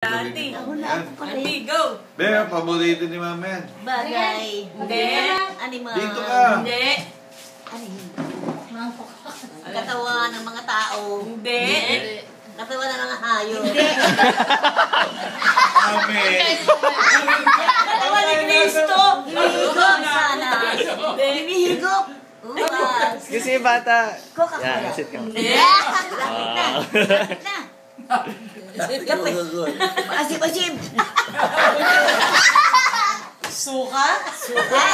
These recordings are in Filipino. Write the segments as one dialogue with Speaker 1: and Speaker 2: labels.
Speaker 1: Auntie. Auntie, go!
Speaker 2: Bea, paborito ni Mama yan.
Speaker 3: Bagay.
Speaker 1: Hindi.
Speaker 3: Animal.
Speaker 2: Dito ka.
Speaker 1: Hindi.
Speaker 3: Katawan ng mga tao.
Speaker 1: Hindi.
Speaker 3: Katawan ng mga hayop. Hindi.
Speaker 2: Amen.
Speaker 3: Katawan ni Cristo. Hinihigop sana. Hinihigop. Uwas.
Speaker 4: Kasi bata.
Speaker 3: Coca-Cola.
Speaker 4: Yan, sit ka.
Speaker 3: Hindi. Lapit na. Lapit na. Kapit. Pasip-pasip.
Speaker 1: Suka?
Speaker 3: Suka.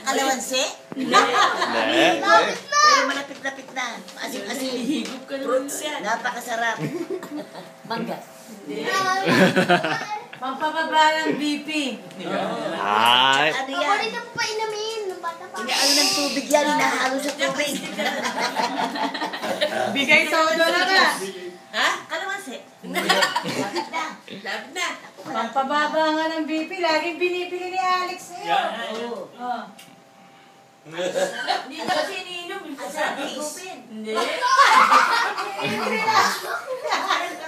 Speaker 3: Kalawansi.
Speaker 4: Hindi.
Speaker 3: Pero malapit-lapit na. Pasip-pasip.
Speaker 1: Higop ka naman siya.
Speaker 3: Napakasarap. Mangga.
Speaker 1: Pampababa ng BP.
Speaker 4: Ay.
Speaker 3: Ano yan?
Speaker 5: Paborito mo pa inamin nung bata pa.
Speaker 3: Inaano ng tubig yan. Hinahalo sa tubig.
Speaker 1: Bigay todo na ka.
Speaker 3: Ha? Kalamansi. Lapit na.
Speaker 1: Lapit na. Pampababa nga ng BP. Laging binibili ni Alex ngayon.
Speaker 3: Oo.
Speaker 1: Oh. Hindi na kasi iniinom.
Speaker 3: Ang sarap higupin.
Speaker 1: Hindi.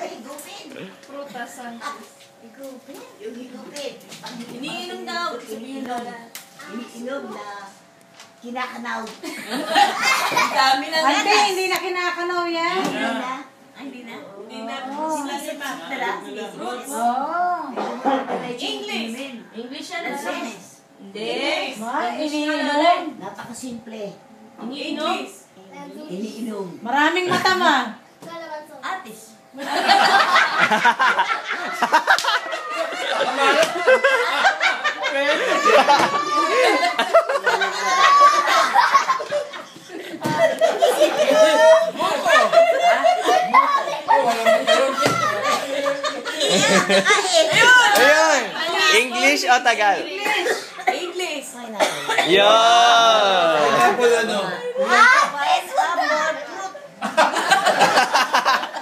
Speaker 3: Higupin.
Speaker 1: Prutasan.
Speaker 3: Higupin. Yung higupin.
Speaker 1: Iniinom daw.
Speaker 3: Iniinom. Iniinom na kinakanaw.
Speaker 1: Ang dami na nga.
Speaker 6: Hindi na kinakanaw yan.
Speaker 3: Hindi na. Ay, hindi na.
Speaker 1: Hindi na.
Speaker 3: Sinisip-sip na lang. Sinisip-sip.
Speaker 6: Oo.
Speaker 1: English. English yan.
Speaker 3: Lansones.
Speaker 1: Hindi.
Speaker 6: Iniinom.
Speaker 3: Napakasimple.
Speaker 1: Iniinom.
Speaker 3: Iniinom.
Speaker 6: Maraming matama.
Speaker 5: Kalamanso.
Speaker 3: Atis.
Speaker 4: Ayun! English o Tagal?
Speaker 1: English.
Speaker 4: Yun!
Speaker 2: Apple ano?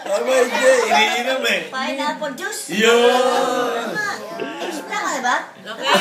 Speaker 2: Tama hindi, iniinom eh.
Speaker 3: Pineapple juice.
Speaker 2: Yun!
Speaker 3: Tama. Tama ba?
Speaker 1: Okay.